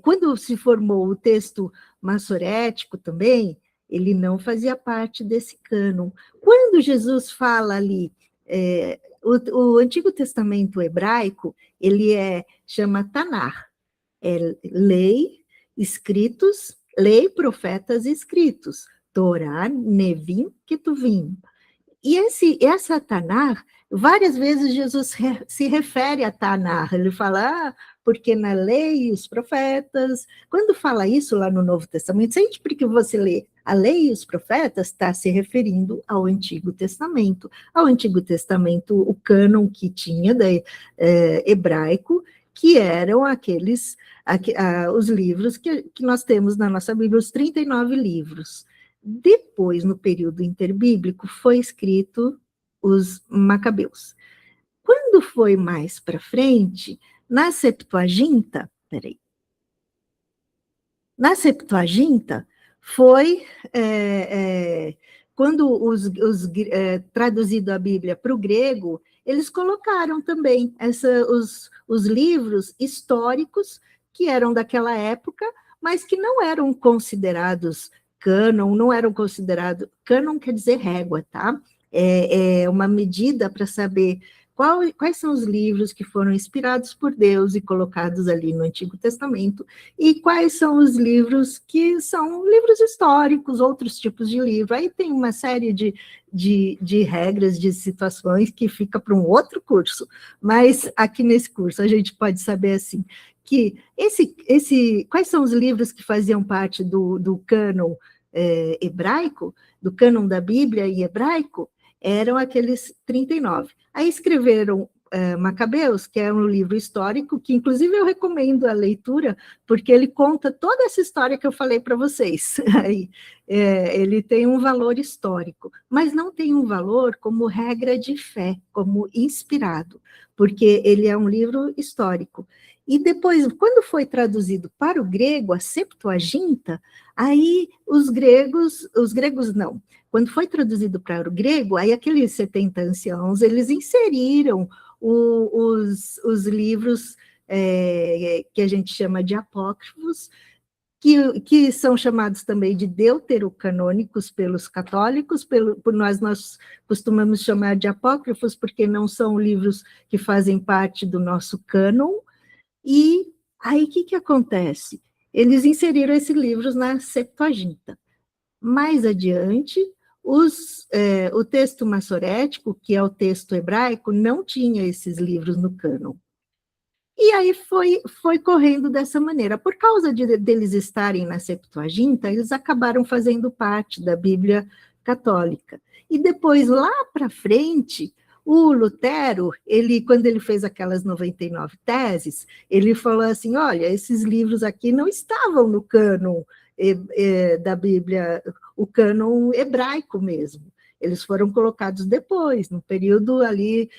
quando se formou o texto massorético também, ele não fazia parte desse cânon. Quando Jesus fala ali, o Antigo Testamento hebraico, ele chama Tanar, lei, escritos, lei, profetas e escritos, Torá, Nevim, Ketuvim. E essa Tanar, várias vezes Jesus se refere a Tanar, ele fala, porque na lei e os profetas, quando fala isso lá no Novo Testamento, sempre que você lê a lei e os profetas, está se referindo ao Antigo Testamento. Ao Antigo Testamento, o cânon que tinha hebraico, que eram os livros que nós temos na nossa Bíblia, os 39 livros. Depois, no período interbíblico, foi escrito os Macabeus. Quando foi mais para frente, na Septuaginta foi quando traduzido a Bíblia para o grego, eles colocaram também os livros históricos que eram daquela época, mas que não eram considerados cânon, não eram considerados... Cânon quer dizer régua, tá? É uma medida para saber quais são os livros que foram inspirados por Deus e colocados ali no Antigo Testamento, e quais são os livros que são livros históricos, outros tipos de livro. Aí tem uma série de regras, de situações que fica para um outro curso, mas aqui nesse curso a gente pode saber assim, que quais são os livros que faziam parte do cânon hebraico, do cânon da Bíblia em hebraico, eram aqueles 39. Aí escreveram Macabeus, que é um livro histórico, que inclusive eu recomendo a leitura, porque ele conta toda essa história que eu falei para vocês. Aí, ele tem um valor histórico, mas não tem um valor como regra de fé, como inspirado, porque ele é um livro histórico. E depois, quando foi traduzido para o grego, a Septuaginta, aí os gregos não. Quando foi traduzido para o grego, aí aqueles 70 anciãos, eles inseriram os livros que a gente chama de apócrifos, que são chamados também de deuterocanônicos pelos católicos, por nós costumamos chamar de apócrifos, porque não são livros que fazem parte do nosso cânon. E aí, o que acontece? Eles inseriram esses livros na Septuaginta. Mais adiante, o texto massorético, que é o texto hebraico, não tinha esses livros no cânon. E aí foi correndo dessa maneira. Por causa deles estarem na Septuaginta, eles acabaram fazendo parte da Bíblia católica. E depois, lá para frente, o Lutero, quando ele fez aquelas 99 teses, ele falou assim, olha, esses livros aqui não estavam no cânon da Bíblia, o cânon hebraico mesmo. Eles foram colocados depois, no período ali,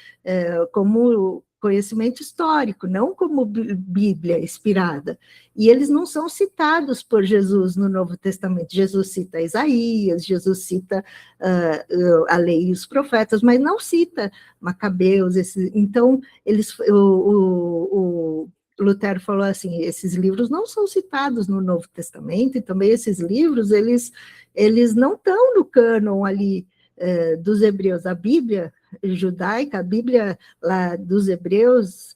como conhecimento histórico, não como Bíblia inspirada. E eles não são citados por Jesus no Novo Testamento. Jesus cita Isaías, Jesus cita a lei e os profetas, mas não cita Macabeus. Então, o Lutero falou assim, esses livros não são citados no Novo Testamento, e também esses livros, eles não estão no cânon ali dos hebreus. A Bíblia judaica, a Bíblia lá dos hebreus,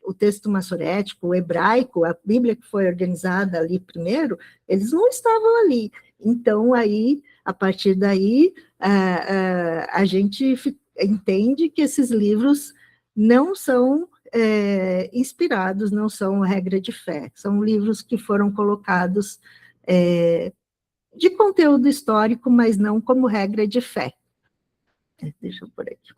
o texto massorético, o hebraico, a Bíblia que foi organizada ali primeiro, eles não estavam ali. Então, aí, a partir daí, a gente entende que esses livros não são inspirados, não são regra de fé, são livros que foram colocados de conteúdo histórico, mas não como regra de fé. Deixa eu pôr aqui.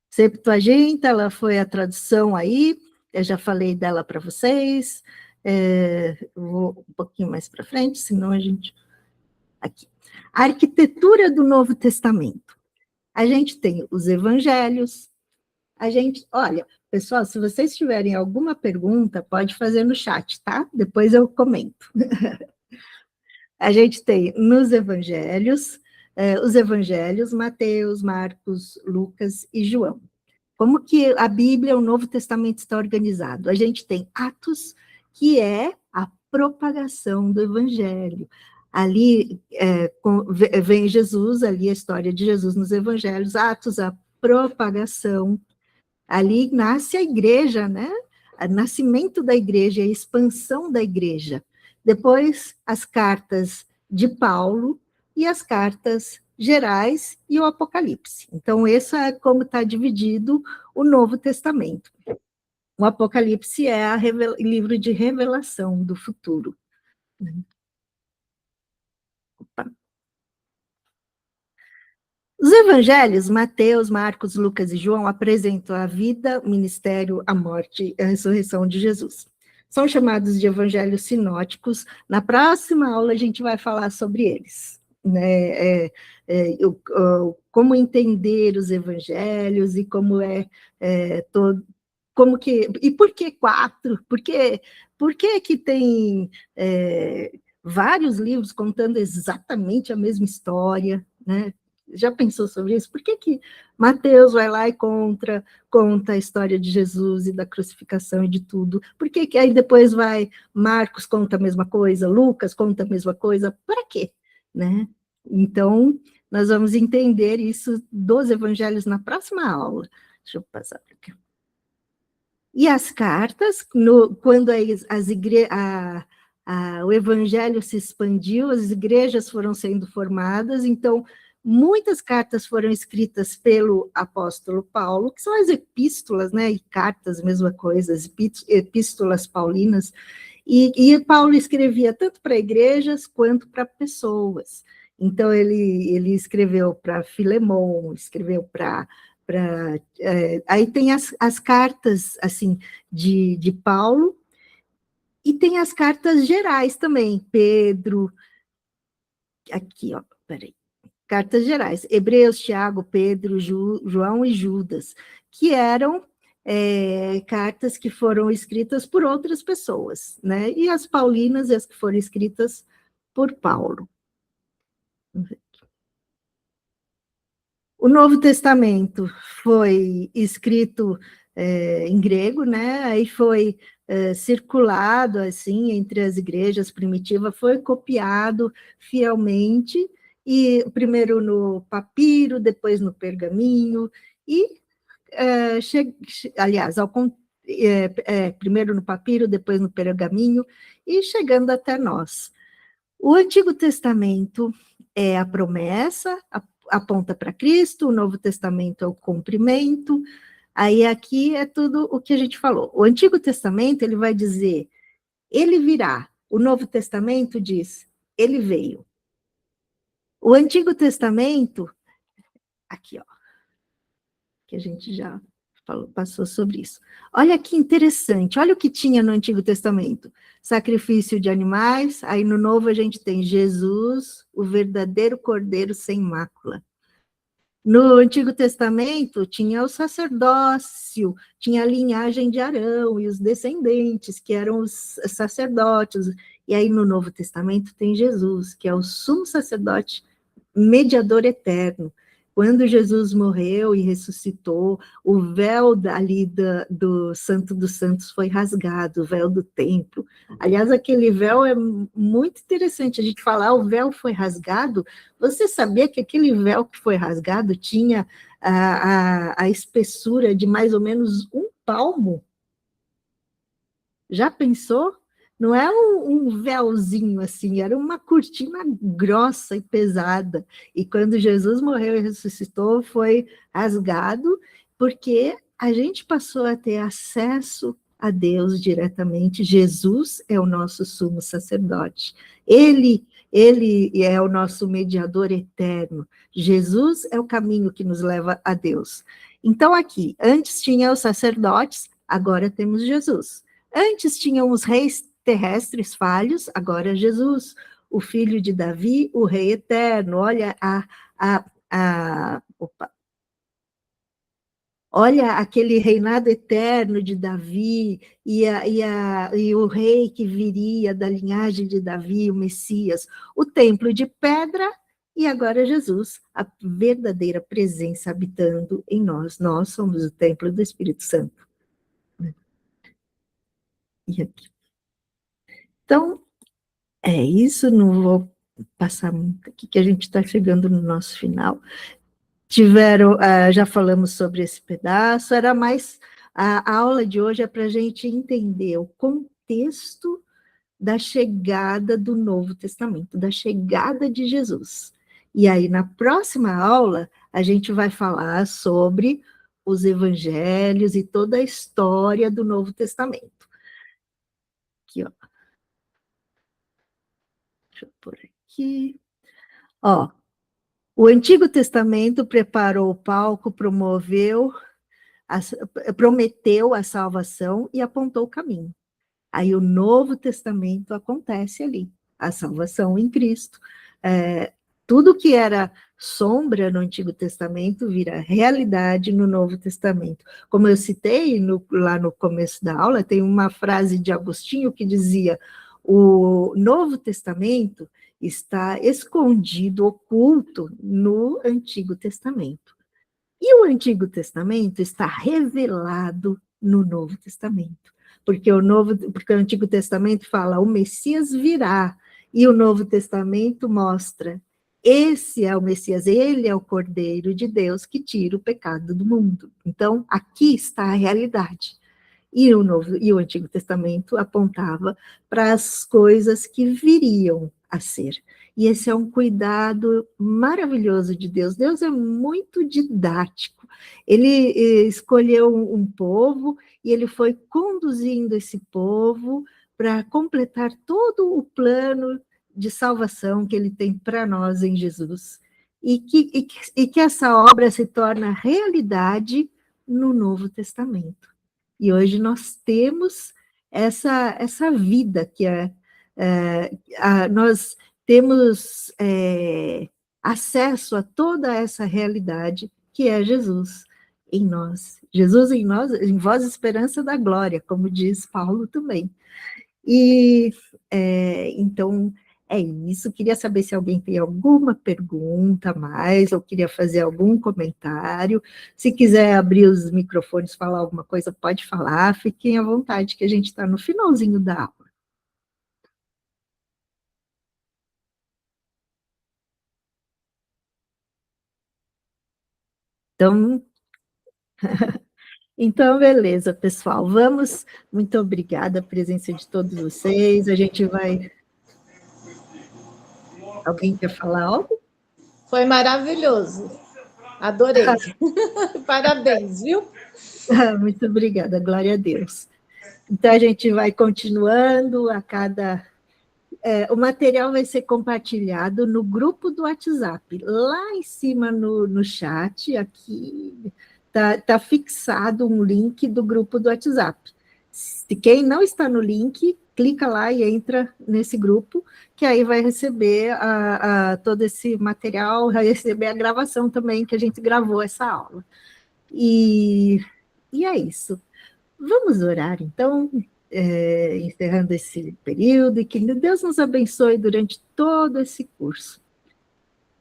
Septuaginta, ela foi a tradução aí, eu já falei dela para vocês, vou um pouquinho mais para frente, senão a gente... Aqui. A arquitetura do Novo Testamento. A gente tem os evangelhos, a gente... Olha, pessoal, se vocês tiverem alguma pergunta, pode fazer no chat, tá? Depois eu comento. A gente tem nos evangelhos, os evangelhos, Mateus, Marcos, Lucas e João. Como que a Bíblia, o Novo Testamento está organizado? A gente tem Atos, que é a propagação do Evangelho. Ali vem Jesus, ali a história de Jesus nos Evangelhos, Atos, a propagação. Ali nasce a igreja, né? O nascimento da igreja, a expansão da igreja. Depois, as cartas de Paulo e as cartas gerais e o Apocalipse. Então, esse é como está dividido o Novo Testamento. O Apocalipse é o livro de revelação do futuro. Opa. Os evangelhos, Mateus, Marcos, Lucas e João, apresentam a vida, o ministério, a morte e a ressurreição de Jesus. São chamados de evangelhos sinóticos. Na próxima aula a gente vai falar sobre eles, né? Como entender os evangelhos e como como que, e por que 4? Por que tem vários livros contando exatamente a mesma história, né? Já pensou sobre isso? Por que Mateus vai lá e conta a história de Jesus e da crucificação e de tudo? Por que aí depois Marcos conta a mesma coisa, Lucas conta a mesma coisa? Para quê? Né? Então, nós vamos entender isso dos evangelhos na próxima aula. Deixa eu passar para aqui. E as cartas, quando o evangelho se expandiu, as igrejas foram sendo formadas, então muitas cartas foram escritas pelo apóstolo Paulo, que são as epístolas, né, e cartas, mesma coisa, as epístolas paulinas, e Paulo escrevia tanto para igrejas quanto para pessoas. Então, ele escreveu para Filemon, escreveu aí tem as cartas assim de Paulo, e tem as cartas gerais também, Pedro, aqui, ó, peraí, cartas gerais, Hebreus, Tiago, Pedro, João e Judas, que eram cartas que foram escritas por outras pessoas, né? E as paulinas, as que foram escritas por Paulo. O Novo Testamento foi escrito em grego, né? Aí foi circulado assim entre as igrejas primitivas, foi copiado fielmente, e primeiro no papiro, depois no pergaminho, e aliás, primeiro no papiro, depois no pergaminho, e chegando até nós. O Antigo Testamento é a promessa, aponta para Cristo, o Novo Testamento é o cumprimento, aí aqui é tudo o que a gente falou. O Antigo Testamento, ele vai dizer, ele virá. O Novo Testamento diz, ele veio. O Antigo Testamento, aqui, ó, que a gente já passou sobre isso. Olha que interessante, olha o que tinha no Antigo Testamento. Sacrifício de animais, aí no Novo a gente tem Jesus, o verdadeiro Cordeiro sem mácula. No Antigo Testamento tinha o sacerdócio, tinha a linhagem de Arão e os descendentes, que eram os sacerdotes. E aí no Novo Testamento tem Jesus, que é o sumo sacerdote, mediador eterno. Quando Jesus morreu e ressuscitou, o véu ali do Santo dos Santos foi rasgado, o véu do templo. Aliás, aquele véu é muito interessante a gente falar, o véu foi rasgado. Você sabia que aquele véu que foi rasgado tinha a espessura de mais ou menos 1 palmo? Já pensou? Não é um véuzinho assim, era uma cortina grossa e pesada. E quando Jesus morreu e ressuscitou, foi rasgado, porque a gente passou a ter acesso a Deus diretamente. Jesus é o nosso sumo sacerdote. Ele Ele é o nosso mediador eterno. Jesus é o caminho que nos leva a Deus. Então, aqui, antes tinha os sacerdotes, agora temos Jesus. Antes tinham os reis terrestres falhos, agora Jesus, o filho de Davi, o rei eterno. Olha opa, olha aquele reinado eterno de Davi e o rei que viria da linhagem de Davi, o Messias, o templo de pedra e agora Jesus, a verdadeira presença habitando em nós. Nós somos o templo do Espírito Santo. E aqui. Então, é isso, não vou passar muito aqui, que a gente está chegando no nosso final. Já falamos sobre esse pedaço, era mais, a aula de hoje é para a gente entender o contexto da chegada do Novo Testamento, da chegada de Jesus. E aí, na próxima aula, a gente vai falar sobre os evangelhos e toda a história do Novo Testamento. Aqui, ó. Deixa eu pôr aqui. Ó, o Antigo Testamento preparou o palco, prometeu a salvação e apontou o caminho. Aí o Novo Testamento acontece ali, a salvação em Cristo. Tudo que era sombra no Antigo Testamento vira realidade no Novo Testamento. Como eu citei lá no começo da aula, tem uma frase de Agostinho que dizia: o Novo Testamento está escondido, oculto no Antigo Testamento. E o Antigo Testamento está revelado no Novo Testamento, porque o Antigo Testamento fala o Messias virá, e o Novo Testamento mostra esse é o Messias, ele é o Cordeiro de Deus que tira o pecado do mundo. Então, aqui está a realidade. E o Antigo Testamento apontava para as coisas que viriam a ser. E esse é um cuidado maravilhoso de Deus. Deus é muito didático. Ele escolheu um povo e ele foi conduzindo esse povo para completar todo o plano de salvação que ele tem para nós em Jesus. E que essa obra se torna realidade no Novo Testamento. E hoje nós temos essa vida que nós temos acesso a toda essa realidade que é Jesus em nós. Jesus em nós, em vós esperança da glória, como diz Paulo também. E então é isso. Queria saber se alguém tem alguma pergunta a mais, ou queria fazer algum comentário. Se quiser abrir os microfones, falar alguma coisa, pode falar. Fiquem à vontade, que a gente está no finalzinho da aula. Então, beleza, pessoal. Vamos. Muito obrigada a presença de todos vocês. A gente vai. Alguém quer falar algo? Foi maravilhoso. Adorei. Parabéns, viu? Muito obrigada, glória a Deus. Então, a gente vai continuando a cada. O material vai ser compartilhado no grupo do WhatsApp. Lá em cima no chat, aqui, tá fixado um link do grupo do WhatsApp. Se quem não está no link, clica lá e entra nesse grupo, que aí vai receber todo esse material, vai receber a gravação também, que a gente gravou essa aula. E é isso. Vamos orar, então, encerrando esse período, e que Deus nos abençoe durante todo esse curso.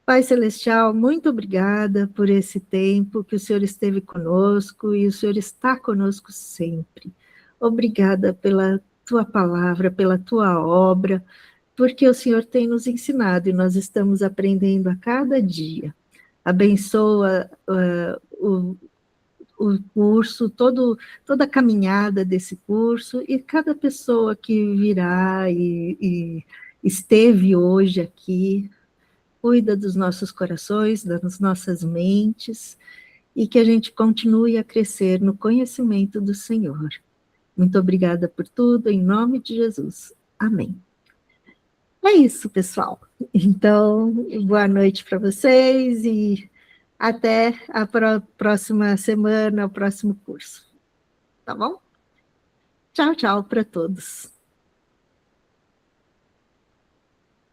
Pai Celestial, muito obrigada por esse tempo que o Senhor esteve conosco e o Senhor está conosco sempre. Obrigada pela tua palavra, pela tua obra, porque o Senhor tem nos ensinado e nós estamos aprendendo a cada dia. Abençoa o curso, toda a caminhada desse curso, e cada pessoa que virá e esteve hoje aqui, cuida dos nossos corações, das nossas mentes, e que a gente continue a crescer no conhecimento do Senhor. Muito obrigada por tudo, em nome de Jesus. Amém. É isso, pessoal. Então, boa noite para vocês e até a próxima semana, o próximo curso. Tá bom? Tchau, tchau para todos.